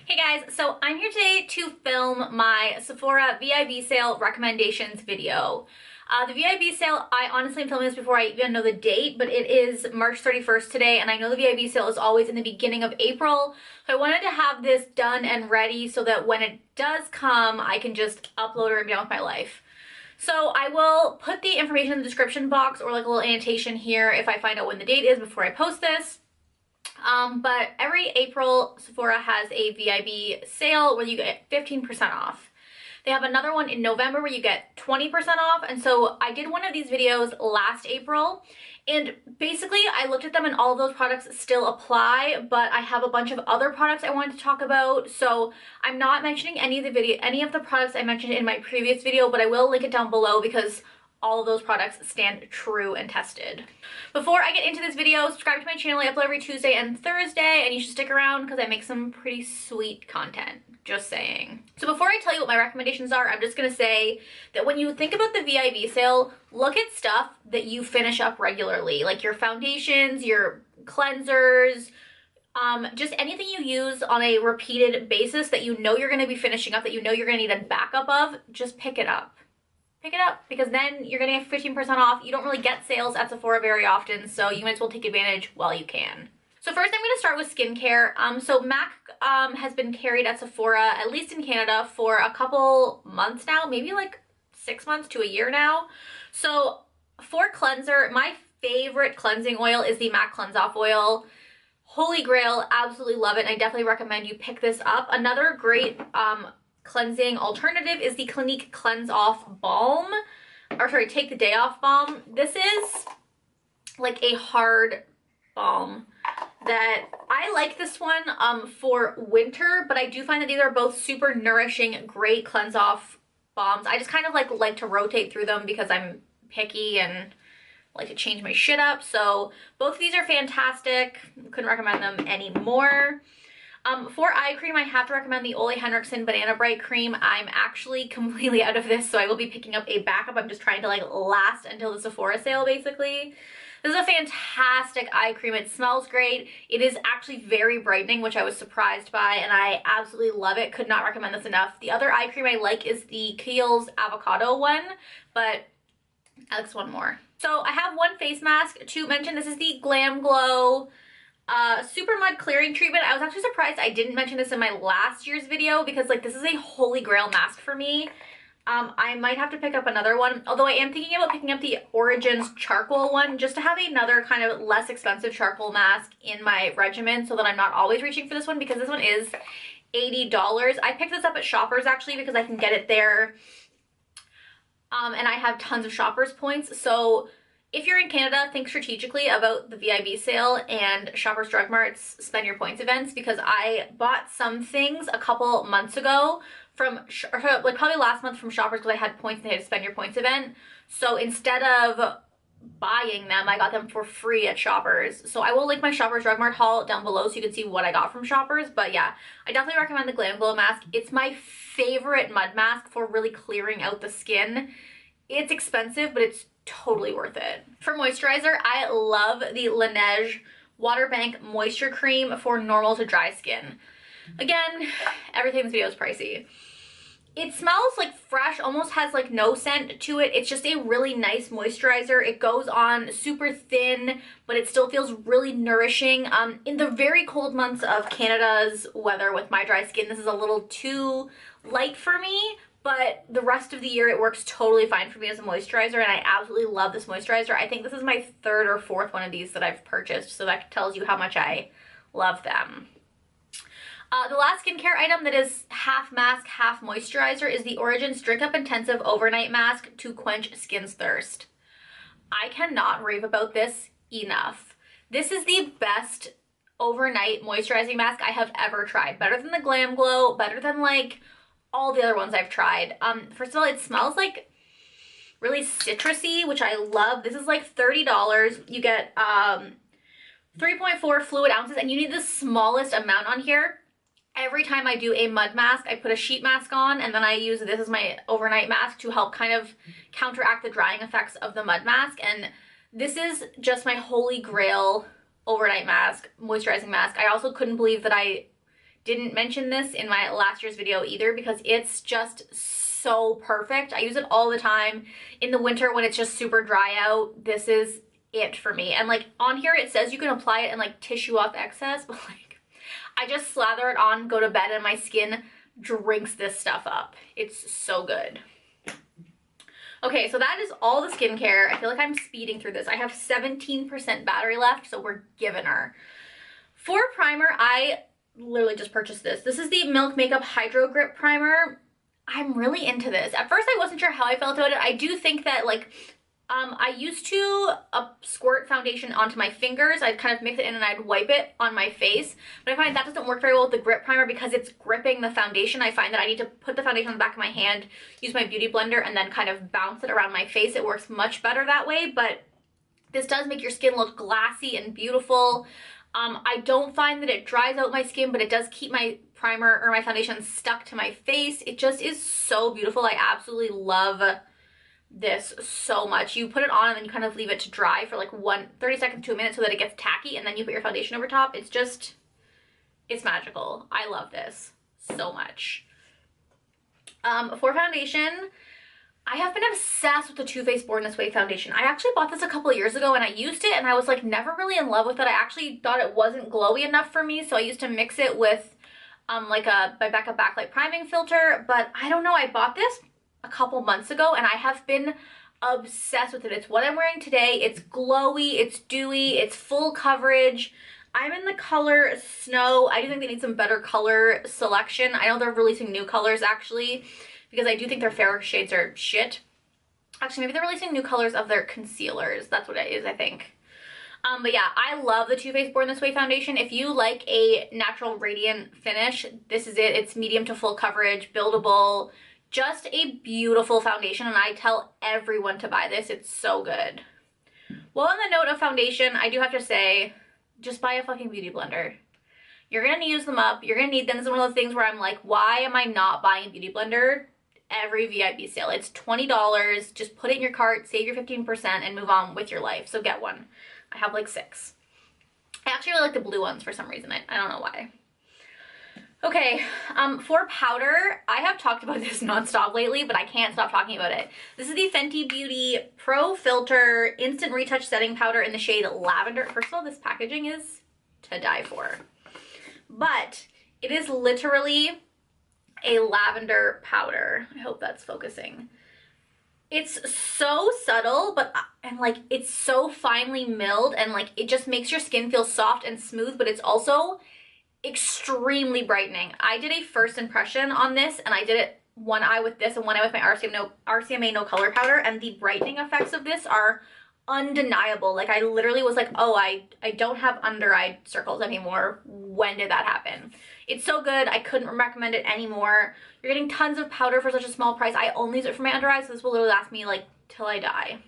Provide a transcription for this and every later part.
Hey guys, so I'm here today to film my Sephora VIB sale recommendations video. The VIB sale, I honestly am filming this before I even know the date, but it is March 31st today, and I know the VIB sale is always in the beginning of April, so I wanted to have this done and ready so that when it does come, I can just upload it and be on with my life. So I will put the information in the description box or like a little annotation here if I find out when the date is before I post this. But every April, Sephora has a VIB sale where you get 15% off. They have another one in November where you get 20% off. And so I did one of these videos last April, and basically I looked at them and all of those products still apply, but I have a bunch of other products I wanted to talk about. So I'm not mentioning any of the products I mentioned in my previous video, but I will link it down below because all of those products stand true and tested. Before I get into this video, subscribe to my channel. I upload every Tuesday and Thursday, and you should stick around because I make some pretty sweet content. Just saying. So before I tell you what my recommendations are, I'm just gonna say that when you think about the VIB sale, look at stuff that you finish up regularly, like your foundations, your cleansers, just anything you use on a repeated basis that you know you're gonna be finishing up, that you know you're gonna need a backup of, just pick it up. Pick it up, because then you're gonna get 15% off. You don't really get sales at Sephora very often, so you might as well take advantage while you can. So first I'm gonna start with skincare. So MAC has been carried at Sephora, at least in Canada, for a couple months now, maybe like 6 months to a year now. So for cleanser, my favorite cleansing oil is the MAC Cleanse Off Oil. Holy grail, absolutely love it, and I definitely recommend you pick this up. Another great cleansing alternative is the Clinique Cleanse Off Balm, or sorry, Take the Day Off Balm. This is like a hard balm that I like this one for winter, but I do find that these are both super nourishing, great cleanse off balms. I just kind of like to rotate through them because I'm picky and like to change my shit up. So both of these are fantastic. Couldn't recommend them anymore. For eye cream, I have to recommend the Henrickson Banana Bright Cream. I'm actually completely out of this, so I will be picking up a backup. I'm just trying to like last until the Sephora sale, basically. This is a fantastic eye cream. It smells great. It is actually very brightening, which I was surprised by, and I absolutely love it. Could not recommend this enough. The other eye cream I like is the Kiehl's Avocado one, but I like this one more. So I have one face mask to mention. This is the GlamGlow Super Mud Clearing Treatment. I was actually surprised I didn't mention this in my last year's video because like this is a holy grail mask for me. I might have to pick up another one, although I am thinking about picking up the Origins charcoal one just to have another kind of less expensive charcoal mask in my regimen so that I'm not always reaching for this one, because this one is $80. I picked this up at Shoppers actually because I can get it there, and I have tons of Shoppers points. So if you're in Canada, think strategically about the VIB sale and Shoppers Drug Mart's Spend Your Points events, because I bought some things a couple months ago from, like probably last month from Shoppers because I had points and they had a Spend Your Points event. So instead of buying them, I got them for free at Shoppers. So I will link my Shoppers Drug Mart haul down below so you can see what I got from Shoppers. But yeah, I definitely recommend the GlamGlow mask. It's my favorite mud mask for really clearing out the skin. It's expensive, but it's totally worth it. For moisturizer, I love the Laneige Water Bank Moisture Cream for normal to dry skin. Again, everything in this video is pricey. It smells like fresh, almost has like no scent to it. It's just a really nice moisturizer. It goes on super thin, but it still feels really nourishing. In the very cold months of Canada's weather with my dry skin, this is a little too light for me, but the rest of the year it works totally fine for me as a moisturizer, and I absolutely love this moisturizer. I think this is my third or fourth one of these that I've purchased, so that tells you how much I love them. The last skincare item that is half mask, half moisturizer is the Origins Drink Up Intensive Overnight Mask to quench skin's thirst. I cannot rave about this enough. This is the best overnight moisturizing mask I have ever tried. Better than the GlamGlow, better than like all the other ones I've tried. First of all, it smells like really citrusy, which I love. This is like $30. You get 3.4 fluid ounces, and you need the smallest amount on here. Every time I do a mud mask, I put a sheet mask on, and then I use this as my overnight mask to help kind of counteract the drying effects of the mud mask. And this is just my holy grail overnight mask, moisturizing mask. I also couldn't believe that I didn't mention this in my last year's video either because it's just so perfect. I use it all the time in the winter when it's just super dry out. This is it for me. And like on here it says you can apply it and like tissue off excess, but like I just slather it on, go to bed, and my skin drinks this stuff up. It's so good. Okay, so that is all the skincare. I feel like I'm speeding through this. I have 17% battery left, so we're giving her. For primer, I literally just purchased this. This is the Milk Makeup Hydro Grip Primer. I'm really into this. At first, I wasn't sure how I felt about it. I do think that, like, I used to squirt foundation onto my fingers. I'd kind of mix it in and I'd wipe it on my face. But I find that doesn't work very well with the grip primer because it's gripping the foundation. I find that I need to put the foundation on the back of my hand, use my beauty blender, and then kind of bounce it around my face. It works much better that way, but this does make your skin look glassy and beautiful. I don't find that it dries out my skin, but it does keep my primer or my foundation stuck to my face. It just is so beautiful. I absolutely love this so much. You put it on and then you kind of leave it to dry for like 30 seconds to a minute so that it gets tacky, and then you put your foundation over top. It's just, it's magical. I love this so much. For foundation, I have been obsessed with the Too Faced Born This Way foundation. I actually bought this a couple of years ago and I used it and I was like never really in love with it. I actually thought it wasn't glowy enough for me, so I used to mix it with like my Becca Backlight Priming Filter, but I don't know, I bought this a couple months ago and I have been obsessed with it. It's what I'm wearing today. It's glowy, it's dewy, it's full coverage. I'm in the color Snow. I do think they need some better color selection. I know they're releasing new colors actually, because I do think their fair shades are shit. Actually, maybe they're releasing new colors of their concealers. That's what it is, I think. But yeah, I love the Too Faced Born This Way foundation. If you like a natural radiant finish, this is it. It's medium to full coverage, buildable, just a beautiful foundation, and I tell everyone to buy this. It's so good. Well, on the note of foundation, I do have to say, just buy a fucking beauty blender. You're gonna use them up. You're gonna need them. This is one of those things where I'm like, why am I not buying a beauty blender every VIB sale? It's $20. Just put it in your cart, save your 15%, and move on with your life. So get one. I have like 6. I actually really like the blue ones for some reason. I don't know why. Okay, for powder, I have talked about this nonstop lately, but I can't stop talking about it. This is the Fenty Beauty Pro Filt'r Instant Retouch Setting Powder in the shade Lavender. First of all, this packaging is to die for. But it is literally a lavender powder. I hope that's focusing. It's so subtle, and like it's so finely milled, and like it just makes your skin feel soft and smooth, but it's also extremely brightening. I did a first impression on this, and I did it one eye with this and one eye with my RCMA No Color Powder, and the brightening effects of this are undeniable. Like I literally was like, oh, I don't have under eye circles anymore. When did that happen? It's so good. I couldn't recommend it anymore. You're getting tons of powder for such a small price. I only use it for my under eyes, so this will literally last me like till I die.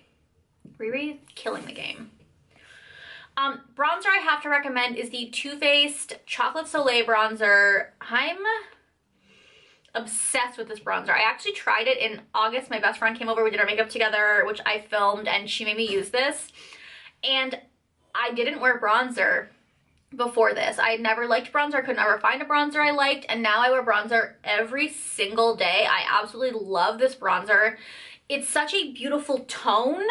Riri killing the game. Bronzer I have to recommend is the Too Faced Chocolate Soleil bronzer. I'm obsessed with this bronzer. I actually tried it in August. My best friend came over, we did our makeup together, which I filmed, and she made me use this. And I didn't wear bronzer before this. I had never liked bronzer. I could never find a bronzer I liked, and now I wear bronzer every single day. I absolutely love this bronzer. It's such a beautiful tone.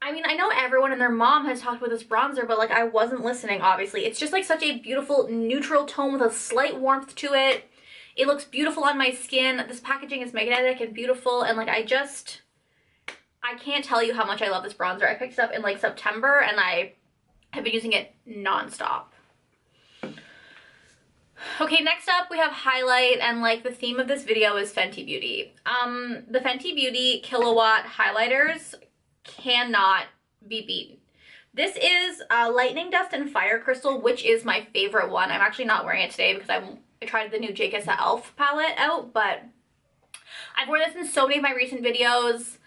I mean, I know everyone and their mom has talked about this bronzer, but like I wasn't listening, obviously. It's just like such a beautiful neutral tone with a slight warmth to it. It looks beautiful on my skin. This packaging is magnetic and beautiful, and like I can't tell you how much I love this bronzer. I picked it up in like September and I have been using it nonstop. Okay, next up we have highlight, and like the theme of this video is Fenty Beauty. The Fenty Beauty Killawat highlighters cannot be beaten. This is Lightning Dust and Fire Crystal, which is my favorite one. I'm actually not wearing it today because I tried the new Jacobs Elf palette out, but I've worn this in so many of my recent videos.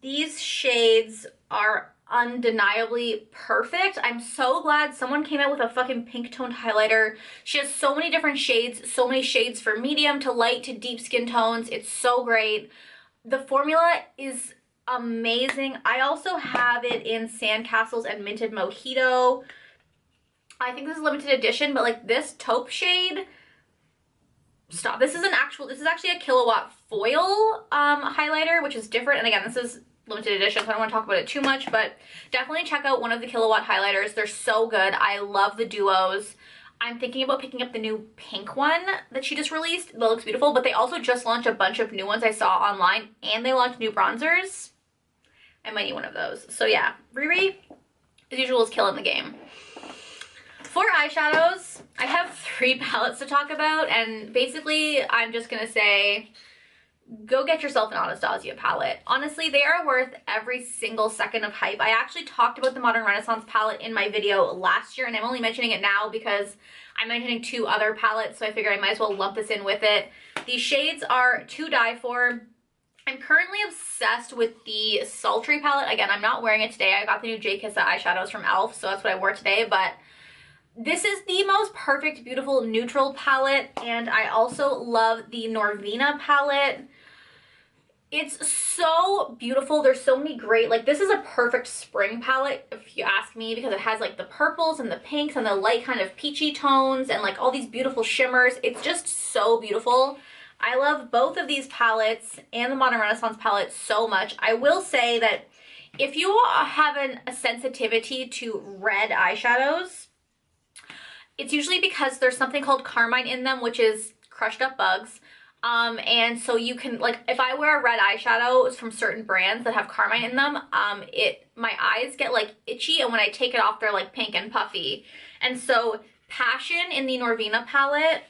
These shades are undeniably perfect. I'm so glad someone came out with a fucking pink toned highlighter. She has so many different shades, so many shades for medium to light to deep skin tones. It's so great. The formula is amazing. I also have it in Sandcastles and Minted Mojito. I think this is limited edition, but like this taupe shade, stop. This is actually a Killawat foil highlighter, which is different. And again, this is limited edition, so I don't want to talk about it too much, but definitely check out one of the Killawat highlighters. They're so good. I love the duos. I'm thinking about picking up the new pink one that she just released. That looks beautiful, but they also just launched a bunch of new ones I saw online, and they launched new bronzers. I might need one of those. So yeah, Riri, as usual, is killing the game. For eyeshadows, I have 3 palettes to talk about, and basically I'm just gonna say, go get yourself an Anastasia palette. Honestly, they are worth every single second of hype. I actually talked about the Modern Renaissance palette in my video last year, and I'm only mentioning it now because I'm mentioning 2 other palettes, so I figured I might as well lump this in with it. These shades are to die for. I'm currently obsessed with the Sultry palette. Again, I'm not wearing it today. I got the new J. Kissa eyeshadows from e.l.f., so that's what I wore today, but this is the most perfect, beautiful neutral palette, and I also love the Norvina palette. It's so beautiful. There's so many great, like, this is a perfect spring palette if you ask me, because it has like the purples and the pinks and the light kind of peachy tones and like all these beautiful shimmers. It's just so beautiful. I love both of these palettes and the Modern Renaissance palette so much. I will say that if you have a sensitivity to red eyeshadows, it's usually because there's something called carmine in them, which is crushed up bugs. And so you can, like, if I wear a red eyeshadow from certain brands that have carmine in them, my eyes get like itchy, and when I take it off, they're like pink and puffy. And so Passion in the Norvina palette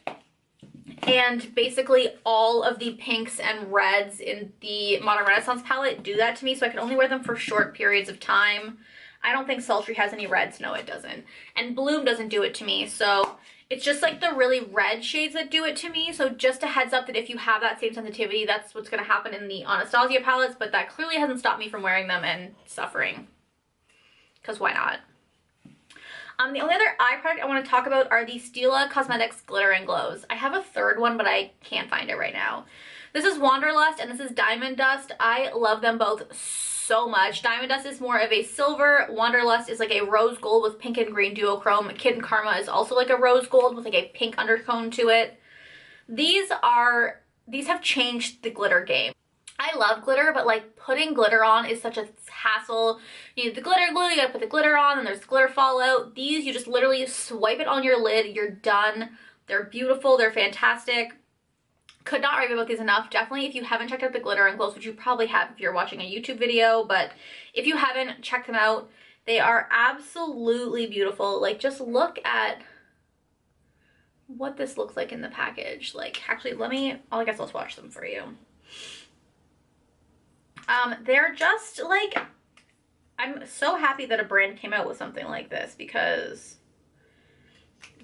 and basically all of the pinks and reds in the Modern Renaissance palette do that to me, so I can only wear them for short periods of time. I don't think Sultry has any reds. No, it doesn't. And Bloom doesn't do it to me, so it's just like the really red shades that do it to me. So just a heads up that if you have that same sensitivity, that's what's going to happen in the Anastasia palettes, but that clearly hasn't stopped me from wearing them and suffering, because why not? The only other eye product I want to talk about are the Stila Cosmetics Glitter and Glows. I have a third one, but I can't find it right now. This is Wanderlust and this is Diamond Dust. I love them both so much. Diamond Dust is more of a silver. Wanderlust is like a rose gold with pink and green duochrome. Kid Karma is also like a rose gold with like a pink undertone to it. These have changed the glitter game. I love glitter, but like putting glitter on is such a hassle. You need the glitter glue, you gotta put the glitter on, and there's glitter fallout. These, you just literally swipe it on your lid, you're done. They're beautiful, they're fantastic. Could not rave about these enough. Definitely, if you haven't checked out the Glitter and Glows, which you probably have if you're watching a YouTube video, but if you haven't, check them out. They are absolutely beautiful. Like, just look at what this looks like in the package. Like, actually, I guess I'll swatch them for you. They're just like, I'm so happy that a brand came out with something like this because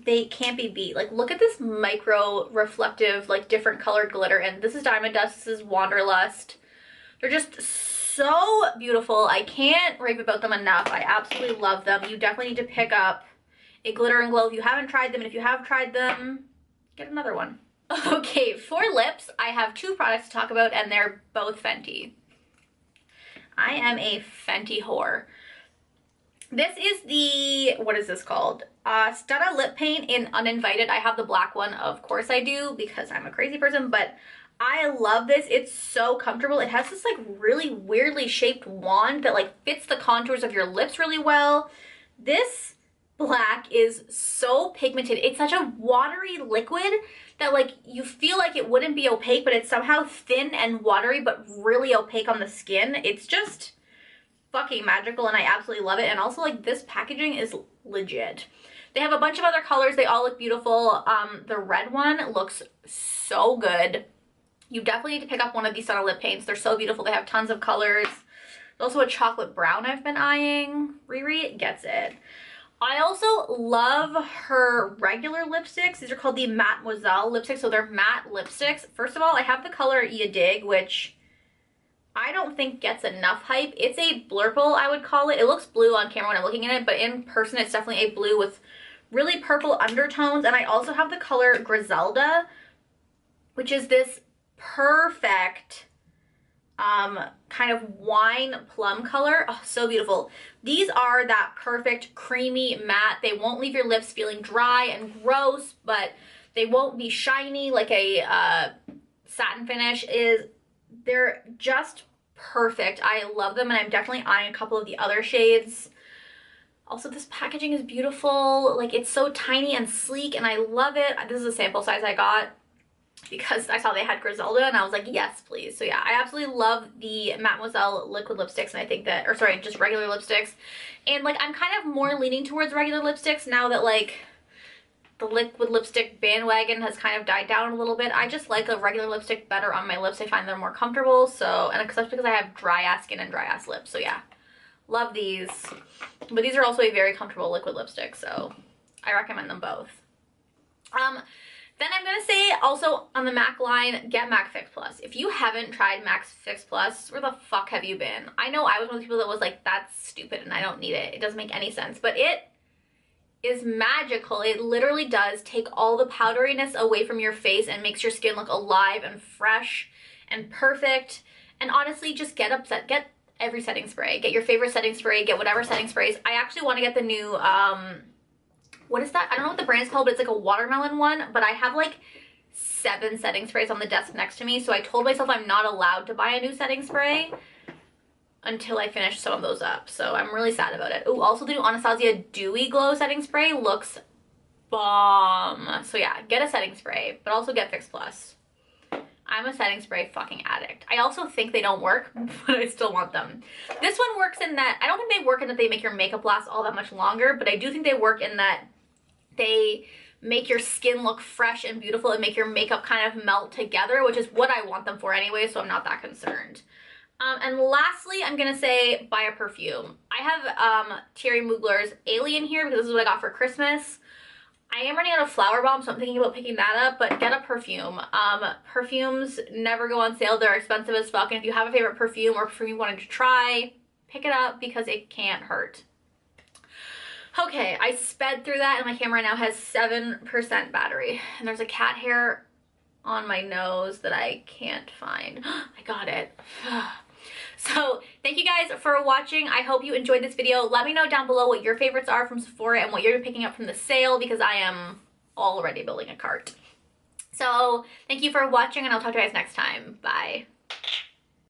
they can't be beat. Like, look at this micro reflective, like different colored glitter, and this is Diamond Dust, this is Wanderlust. They're just so beautiful. I can't rave about them enough. I absolutely love them. You definitely need to pick up a Glitter and Glow if you haven't tried them, and if you have tried them, get another one. Okay, for lips, I have 2 products to talk about, and they're both Fenty. I am a Fenty whore. This is the, what is this called? Stunna Lip Paint in Uninvited. I have the black one, of course I do, because I'm a crazy person, but I love this. It's so comfortable. It has this like really weirdly shaped wand that like fits the contours of your lips really well. This black is so pigmented. It's such a watery liquid that like you feel like it wouldn't be opaque, but it's somehow thin and watery but really opaque on the skin. It's just fucking magical and I absolutely love it. And also, like, this packaging is legit. They have a bunch of other colors. They all look beautiful. The red one looks so good. You definitely need to pick up one of these Stunna lip paints. They're so beautiful. They have tons of colors. There's also a chocolate brown I've been eyeing. Riri gets it. I also love her regular lipsticks. These are called the Mademoiselle lipsticks. So they're matte lipsticks. First of all, I have the color Ya Dig, which I don't think gets enough hype. It's a blurple, I would call it. It looks blue on camera when I'm looking at it, but in person it's definitely a blue with really purple undertones. And I also have the color Griselda, which is this perfect kind of wine plum color. Oh, so beautiful. These are that perfect creamy matte. They won't leave your lips feeling dry and gross, but they won't be shiny like a satin finish is. They're just perfect. I love them, and I'm definitely eyeing a couple of the other shades. Also, this packaging is beautiful. Like, it's so tiny and sleek, and I love it. This is a sample size I got because I saw they had Griselda, and I was like, yes, please. So yeah, I absolutely love the Mademoiselle liquid lipsticks, and I think that, or sorry, just regular lipsticks. And like, I'm kind of more leaning towards regular lipsticks now that like the liquid lipstick bandwagon has kind of died down a little bit. I just like a regular lipstick better on my lips. I find they're more comfortable. So, and especially because I have dry ass skin and dry ass lips. So yeah, love these. But these are also a very comfortable liquid lipstick, so I recommend them both. Then I'm going to say also on the MAC line, get MAC Fix Plus. If you haven't tried MAC Fix Plus, where the fuck have you been? I know I was one of the people that was like, that's stupid and I don't need it. It doesn't make any sense. But it is magical. It literally does take all the powderiness away from your face and makes your skin look alive and fresh and perfect. And honestly, just get every setting spray. Get your favorite setting spray. Get whatever setting sprays. I actually want to get the new... what is that? I don't know what the brand is called, but it's like a watermelon one. But I have like 7 setting sprays on the desk next to me. So I told myself I'm not allowed to buy a new setting spray until I finish some of those up. So I'm really sad about it. Oh, also the new Anastasia Dewy Glow setting spray looks bomb. So yeah, get a setting spray, but also get Fix Plus. I'm a setting spray fucking addict. I also think they don't work, but I still want them. This one works in that, I don't think they work in that they make your makeup last all that much longer, but I do think they work in that they make your skin look fresh and beautiful and make your makeup kind of melt together, which is what I want them for anyway, so I'm not that concerned. And lastly, I'm gonna say buy a perfume. I have Thierry Mugler's Alien here because this is what I got for Christmas. I am running out of Flower Balm, so I'm thinking about picking that up, but get a perfume. Perfumes never go on sale. They're expensive as fuck, and if you have a favorite perfume or perfume you wanted to try, pick it up because it can't hurt. Okay, I sped through that, and my camera now has 7% battery, and there's a cat hair on my nose that I can't find. I got it. So thank you guys for watching. I hope you enjoyed this video. Let me know down below what your favorites are from Sephora and what you're picking up from the sale, because I am already building a cart. So thank you for watching, and I'll talk to you guys next time. Bye.